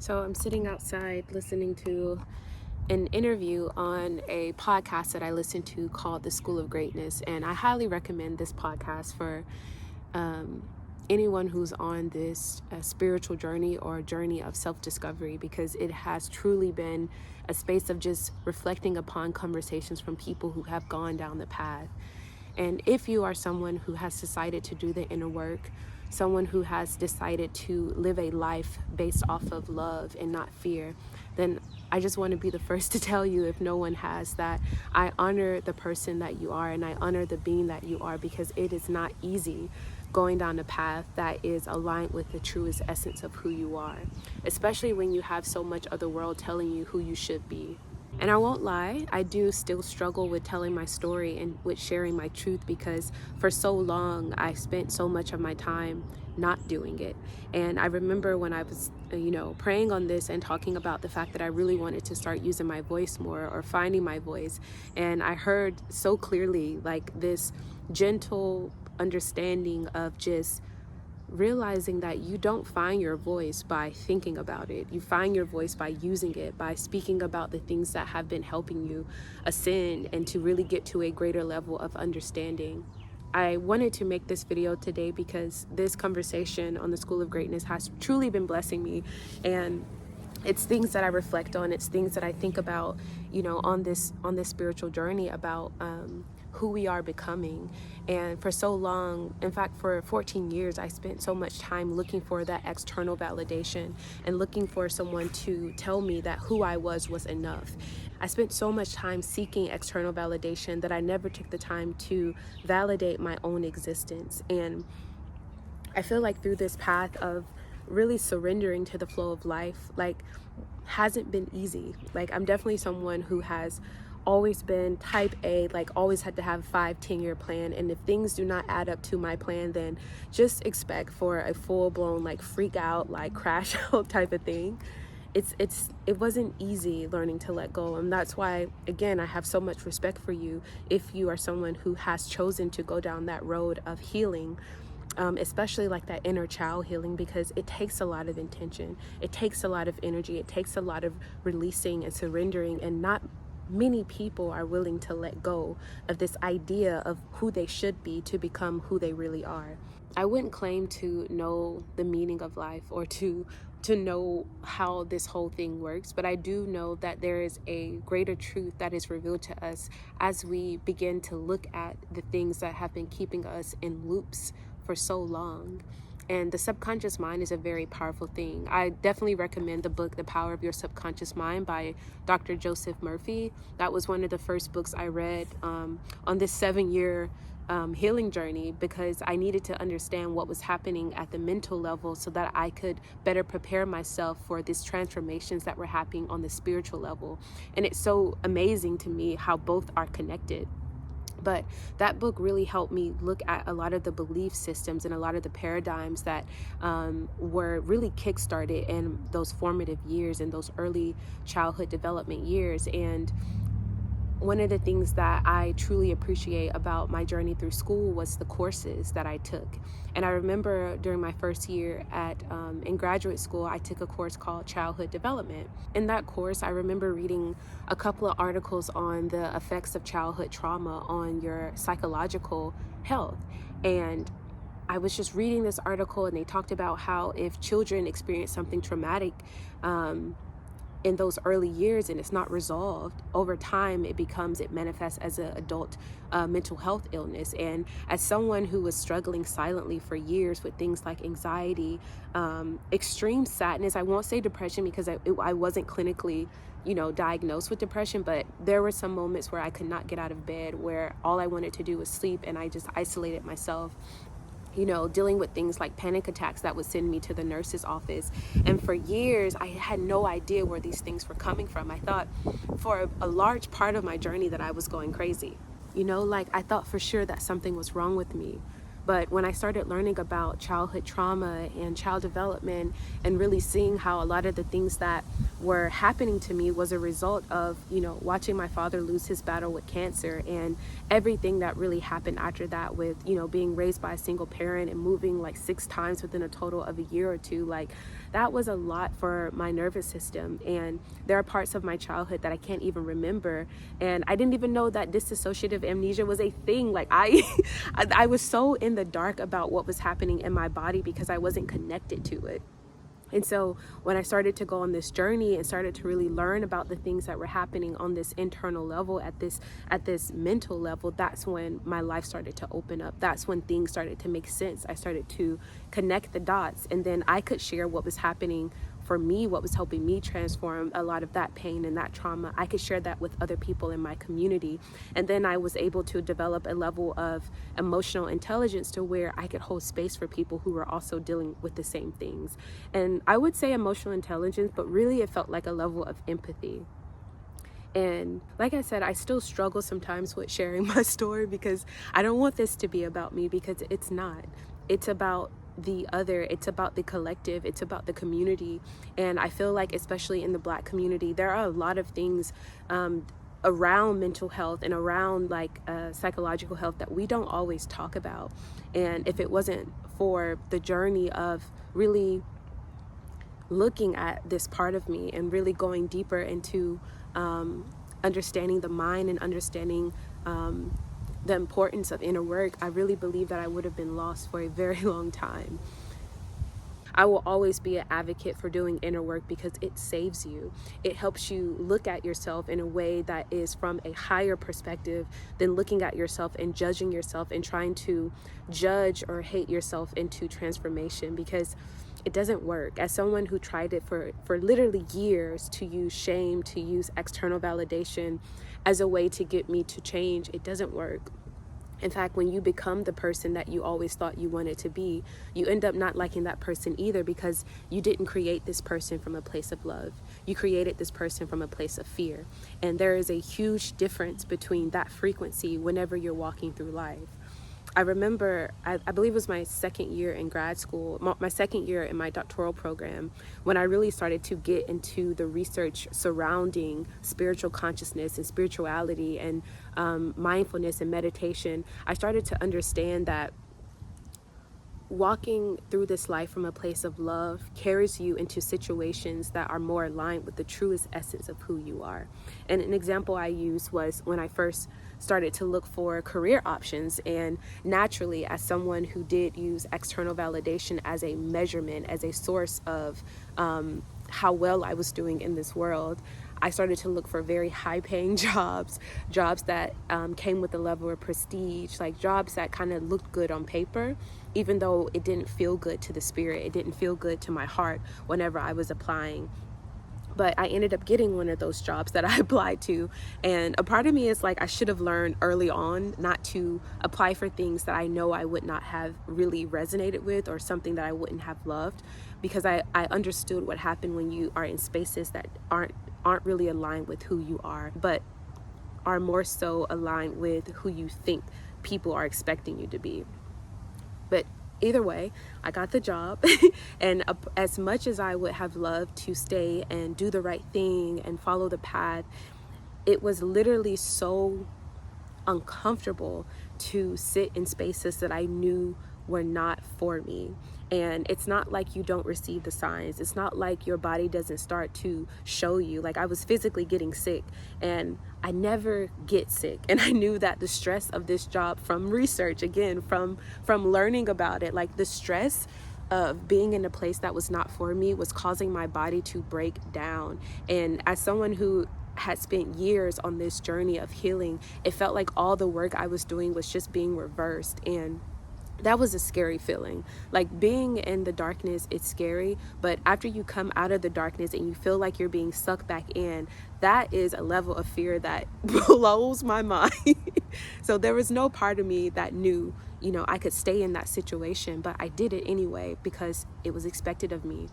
So I'm sitting outside listening to an interview on a podcast that I listen to called The School of Greatness. And I highly recommend this podcast for um, anyone who's on this spiritual journey or journey of self-discovery, because it has truly been a space of just reflecting upon conversations from people who have gone down the path. And if you are someone who has decided to do the inner work, someone who has decided to live a life based off of love and not fear, then I just want to be the first to tell you, if no one has, that I honor the person that you are and I honor the being that you are, because it is not easy going down a path that is aligned with the truest essence of who you are, especially when you have so much of the world telling you who you should be. And I won't lie, I do still struggle with telling my story and with sharing my truth, because for so long I spent so much of my time not doing it. And I remember when I was, praying on this and talking about the fact that I really wanted to start using my voice more or finding my voice. And I heard so clearly like this gentle understanding of just realizing that you don't find your voice by thinking about it. You find your voice by using it, by speaking about the things that have been helping you ascend and to really get to a greater level of understanding. I wanted to make this video today because this conversation on the School of Greatness has truly been blessing me, and it's things that I reflect on. It's things that I think about, on this spiritual journey about who we are becoming. And for so long, in fact, for 14 years, I spent so much time looking for that external validation and looking for someone to tell me that who I was enough. I spent so much time seeking external validation that I never took the time to validate my own existence. And I feel like through this path of really surrendering to the flow of life, like, hasn't been easy. Like, I'm definitely someone who has always been type A, like always had to have a 5-10 year plan. And if things do not add up to my plan, then just expect for a full-blown like freak out, like crash out type of thing. It wasn't easy learning to let go. And that's why, again, I have so much respect for you if you are someone who has chosen to go down that road of healing. Especially like that inner child healing, because it takes a lot of intention, it takes a lot of energy, it takes a lot of releasing and surrendering, and not many people are willing to let go of this idea of who they should be to become who they really are. I wouldn't claim to know the meaning of life or to know how this whole thing works, but I do know that there is a greater truth that is revealed to us as we begin to look at the things that have been keeping us in loops for so long. And the subconscious mind is a very powerful thing. I definitely recommend the book, The Power of Your Subconscious Mind by Dr. Joseph Murphy. That was one of the first books I read on this 7-year healing journey, because I needed to understand what was happening at the mental level so that I could better prepare myself for these transformations that were happening on the spiritual level. And it's so amazing to me how both are connected. But that book really helped me look at a lot of the belief systems and a lot of the paradigms that were really kickstarted in those formative years, in those early childhood development years. And one of the things that I truly appreciate about my journey through school was the courses that I took. And I remember during my first year in graduate school, I took a course called Childhood Development. In that course, I remember reading a couple of articles on the effects of childhood trauma on your psychological health. And I was just reading this article, and they talked about how if children experience something traumatic, in those early years and it's not resolved, over time it manifests as an adult mental health illness. And as someone who was struggling silently for years with things like anxiety, extreme sadness, I won't say depression because I wasn't clinically diagnosed with depression, but there were some moments where I could not get out of bed, where all I wanted to do was sleep, and I just isolated myself, dealing with things like panic attacks that would send me to the nurse's office. And for years, I had no idea where these things were coming from. I thought for a large part of my journey that I was going crazy. I thought for sure that something was wrong with me. But when I started learning about childhood trauma and child development, and really seeing how a lot of the things that were happening to me was a result of, watching my father lose his battle with cancer, and everything that really happened after that with, being raised by a single parent and moving like 6 times within a total of a year or two, like that was a lot for my nervous system. And there are parts of my childhood that I can't even remember. And I didn't even know that dissociative amnesia was a thing. Like I was so in the dark about what was happening in my body because I wasn't connected to it. And so when I started to go on this journey and started to really learn about the things that were happening on this internal level, at this mental level, that's when my life started to open up. That's when things started to make sense. I started to connect the dots, and then I could share what was happening for me, what was helping me transform a lot of that pain and that trauma. I could share that with other people in my community. And then I was able to develop a level of emotional intelligence to where I could hold space for people who were also dealing with the same things. And I would say emotional intelligence, but really it felt like a level of empathy. And like I said, I still struggle sometimes with sharing my story because I don't want this to be about me, because it's not. It's about the other, it's about the collective, it's about the community. And I feel like, especially in the Black community, there are a lot of things around mental health and around psychological health that we don't always talk about. And if it wasn't for the journey of really looking at this part of me and really going deeper into understanding the mind and understanding the importance of inner work, I really believe that I would have been lost for a very long time. I will always be an advocate for doing inner work because it saves you. It helps you look at yourself in a way that is from a higher perspective than looking at yourself and judging yourself and trying to judge or hate yourself into transformation, because it doesn't work. As someone who tried it for literally years, to use shame, to use external validation as a way to get me to change, it doesn't work. In fact, when you become the person that you always thought you wanted to be, you end up not liking that person either, because you didn't create this person from a place of love. You created this person from a place of fear. And there is a huge difference between that frequency whenever you're walking through life. I remember, I believe it was my second year in grad school, my second year in my doctoral program, when I really started to get into the research surrounding spiritual consciousness and spirituality and mindfulness and meditation. I started to understand that walking through this life from a place of love carries you into situations that are more aligned with the truest essence of who you are. And an example I used was when I first started to look for career options, and naturally, as someone who did use external validation as a measurement, as a source of how well I was doing in this world, I started to look for very high-paying jobs that came with a level of prestige, like jobs that kind of looked good on paper, even though it didn't feel good to the spirit. It didn't feel good to my heart whenever I was applying. But I ended up getting one of those jobs that I applied to. And a part of me is like, I should have learned early on not to apply for things that I know I would not have really resonated with, or something that I wouldn't have loved, because I understood what happened when you are in spaces that aren't really aligned with who you are, but are more so aligned with who you think people are expecting you to be. But either way, I got the job. And as much as I would have loved to stay and do the right thing and follow the path, it was literally so uncomfortable to sit in spaces that I knew were not for me. And it's not like you don't receive the signs. It's not like your body doesn't start to show you. Like, I was physically getting sick, and I never get sick. And I knew that the stress of this job, from research, again, from learning about it, like the stress of being in a place that was not for me was causing my body to break down. And as someone who had spent years on this journey of healing, it felt like all the work I was doing was just being reversed. And that was a scary feeling. Like, being in the darkness, it's scary, but after you come out of the darkness and you feel like you're being sucked back in, that is a level of fear that blows my mind. So there was no part of me that knew, I could stay in that situation, but I did it anyway because it was expected of me.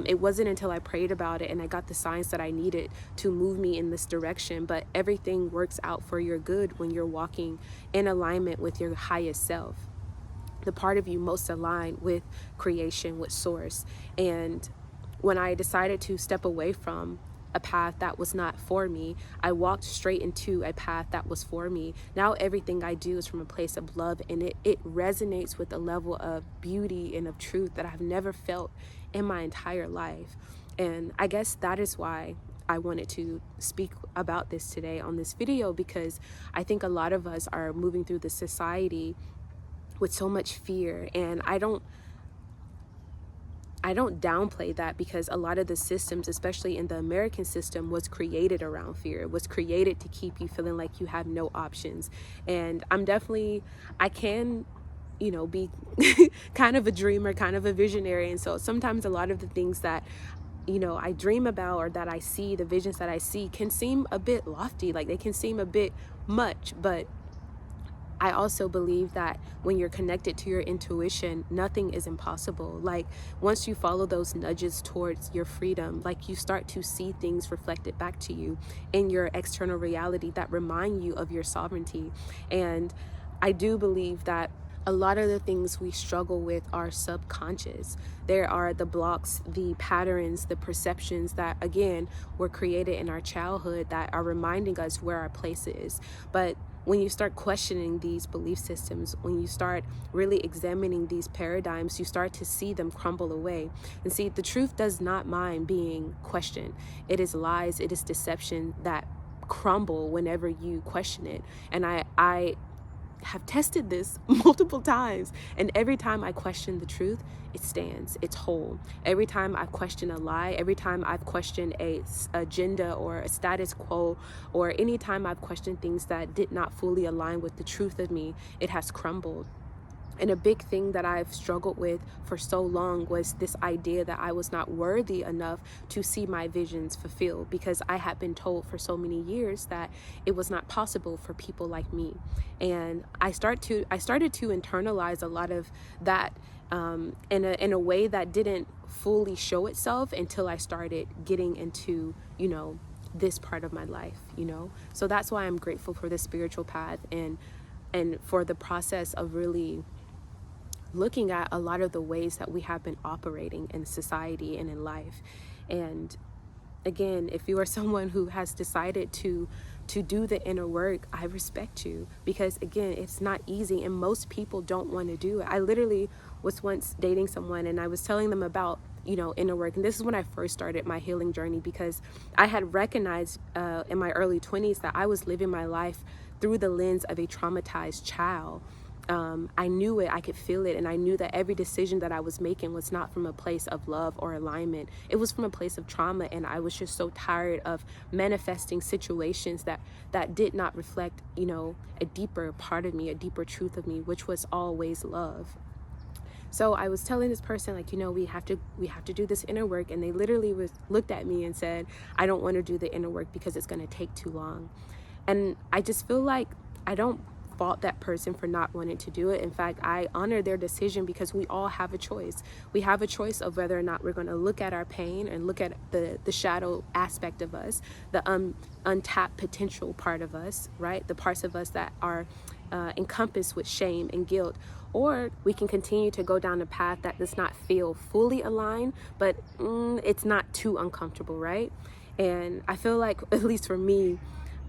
It wasn't until I prayed about it and I got the signs that I needed to move me in this direction. But everything works out for your good when you're walking in alignment with your highest self, the part of you most aligned with creation, with source. And when I decided to step away from a path that was not for me, I walked straight into a path that was for me. Now everything I do is from a place of love, and it resonates with a level of beauty and of truth that I've never felt in my entire life. And I guess that is why I wanted to speak about this today on this video, because I think a lot of us are moving through the society with so much fear. And I don't downplay that, because a lot of the systems, especially in the American system, was created around fear. It was created to keep you feeling like you have no options. And I can, be kind of a dreamer, kind of a visionary. And so sometimes a lot of the things that I dream about, or that I see, the visions that I see, can seem a bit lofty, like they can seem a bit much. But I also believe that when you're connected to your intuition, nothing is impossible. Like, once you follow those nudges towards your freedom, like, you start to see things reflected back to you in your external reality that remind you of your sovereignty. And I do believe that a lot of the things we struggle with are subconscious. There are the blocks, the patterns, the perceptions that, again, were created in our childhood that are reminding us where our place is. But when you start questioning these belief systems, when you start really examining these paradigms, you start to see them crumble away. And see, the truth does not mind being questioned. It is lies, it is deception that crumble whenever you question it. And I have tested this multiple times, and every time I question the truth, it stands, it's whole. Every time I question a lie, every time I've questioned a agenda or a status quo, or any time I've questioned things that did not fully align with the truth of me, it has crumbled. And a big thing that I've struggled with for so long was this idea that I was not worthy enough to see my visions fulfilled, because I had been told for so many years that it was not possible for people like me. And I started to internalize a lot of that in a way that didn't fully show itself until I started getting into, this part of my life, So that's why I'm grateful for the spiritual path, and for the process of really looking at a lot of the ways that we have been operating in society and in life. And again, if you are someone who has decided to do the inner work, I respect you, because again, it's not easy, and most people don't want to do it. I literally was once dating someone, and I was telling them about inner work, and this is when I first started my healing journey, because I had recognized in my early 20s that I was living my life through the lens of a traumatized child. I knew it, I could feel it, and I knew that every decision that I was making was not from a place of love or alignment. It was from a place of trauma, and I was just so tired of manifesting situations that did not reflect, a deeper part of me, a deeper truth of me, which was always love. So I was telling this person, like, we have to do this inner work, and they literally looked at me and said, I don't want to do the inner work because it's going to take too long. And I just feel like I don't fault that person for not wanting to do it. In fact, I honor their decision, because we all have a choice. We have a choice of whether or not we're going to look at our pain and look at the shadow aspect of us, the untapped potential part of us, right? The parts of us that are encompassed with shame and guilt. Or we can continue to go down a path that does not feel fully aligned, but it's not too uncomfortable, right? And I feel like, at least for me,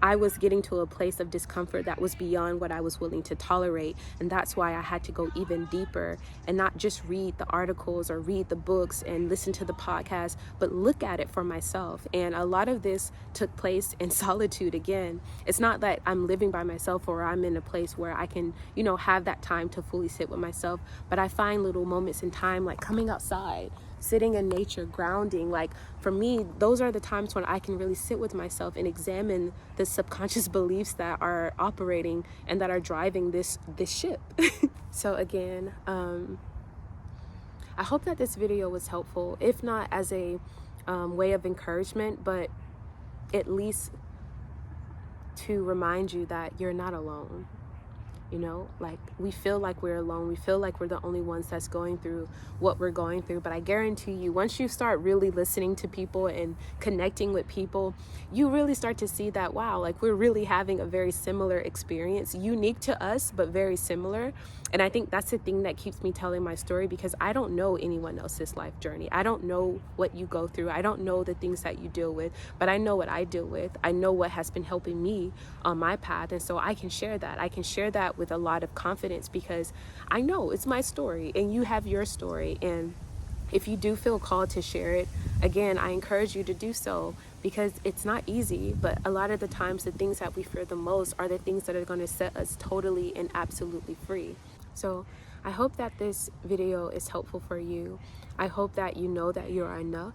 I was getting to a place of discomfort that was beyond what I was willing to tolerate. And that's why I had to go even deeper, and not just read the articles or read the books and listen to the podcast, but look at it for myself. And a lot of this took place in solitude. Again, it's not that I'm living by myself or I'm in a place where I can, have that time to fully sit with myself. But I find little moments in time, like coming outside, sitting in nature, grounding. Like, for me, those are the times when I can really sit with myself and examine the subconscious beliefs that are operating and that are driving this ship. So again, I hope that this video was helpful, if not as a way of encouragement, but at least to remind you that you're not alone. Like, we feel like we're alone. We feel like we're the only ones that's going through what we're going through. But I guarantee you, once you start really listening to people and connecting with people, you really start to see that, wow, like, we're really having a very similar experience, unique to us, but very similar. And I think that's the thing that keeps me telling my story, because I don't know anyone else's life journey. I don't know what you go through. I don't know the things that you deal with, but I know what I deal with. I know what has been helping me on my path. And so I can share that. I can share that with a lot of confidence, because I know it's my story and you have your story. And If you do feel called to share it, again, I encourage you to do so, because it's not easy, but a lot of the times the things that we fear the most are the things that are going to set us totally and absolutely free. So I hope that this video is helpful for you. I hope that you know that you're enough.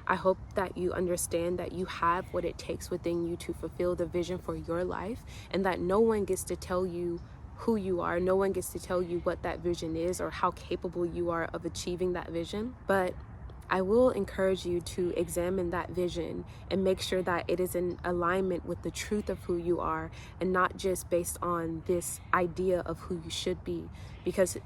I hope that you understand that you have what it takes within you to fulfill the vision for your life, and that no one gets to tell you who you are. No one gets to tell you what that vision is or how capable you are of achieving that vision. But I will encourage you to examine that vision and make sure that it is in alignment with the truth of who you are, and not just based on this idea of who you should be, because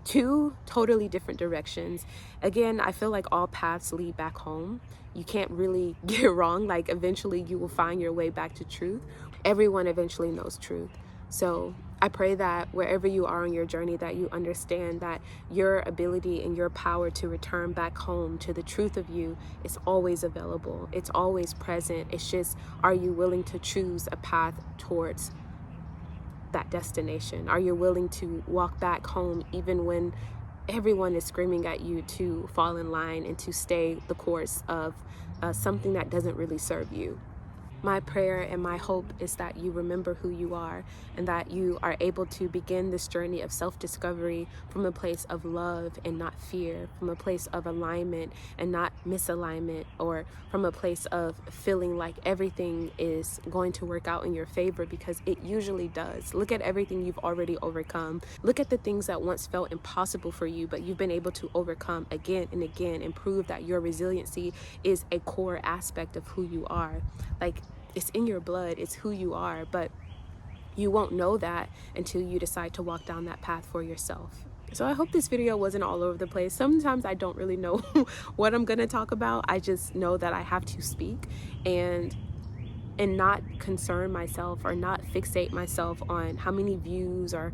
two totally different directions. Again, I feel like all paths lead back home. You can't really get wrong. Like, eventually you will find your way back to truth. Everyone eventually knows truth. So I pray that wherever you are on your journey, that you understand that your ability and your power to return back home to the truth of you is always available. It's always present. It's just, are you willing to choose a path towards that destination? Are you willing to walk back home even when everyone is screaming at you to fall in line and to stay the course of something that doesn't really serve you? My prayer and my hope is that you remember who you are, and that you are able to begin this journey of self-discovery from a place of love and not fear, from a place of alignment and not misalignment, or from a place of feeling like everything is going to work out in your favor, because it usually does. Look at everything you've already overcome. Look at the things that once felt impossible for you, but you've been able to overcome again and again, and prove that your resiliency is a core aspect of who you are. Like, it's in your blood, it's who you are, but you won't know that until you decide to walk down that path for yourself. So I hope this video wasn't all over the place. Sometimes I don't really know what I'm gonna talk about. I just know that I have to speak, and not concern myself or not fixate myself on how many views or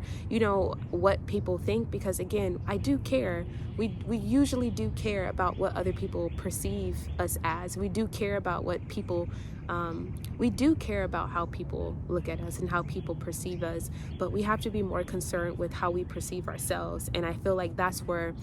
what people think, because again, I do care. We usually do care about what other people perceive us as. We do care about what people we do care about how people look at us and how people perceive us, but we have to be more concerned with how we perceive ourselves. And I feel like that's where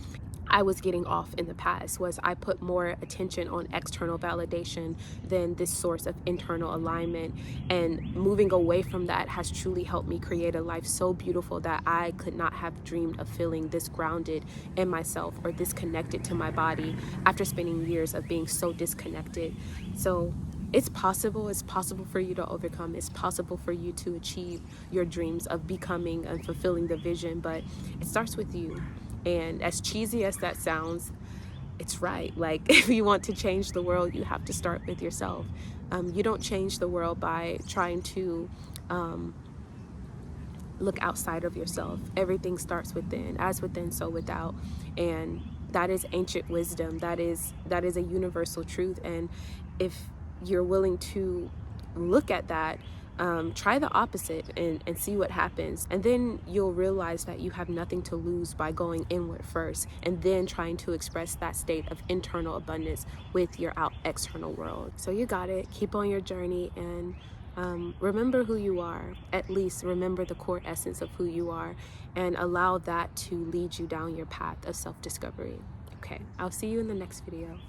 I was getting off in the past, was I put more attention on external validation than this source of internal alignment. And moving away from that has truly helped me create a life so beautiful that I could not have dreamed of feeling this grounded in myself or this connected to my body after spending years of being so disconnected. So it's possible for you to overcome. It's possible for you to achieve your dreams of becoming and fulfilling the vision, but it starts with you. And as cheesy as that sounds, it's right. Like, if you want to change the world, you have to start with yourself. You don't change the world by trying to look outside of yourself. Everything starts within. As within, so without. And that is ancient wisdom. That is a universal truth. And if you're willing to look at that, try the opposite and see what happens. And then you'll realize that you have nothing to lose by going inward first, and then trying to express that state of internal abundance with your external world. So you got it. Keep on your journey, and remember who you are. At least remember the core essence of who you are, and allow that to lead you down your path of self-discovery. Okay, I'll see you in the next video.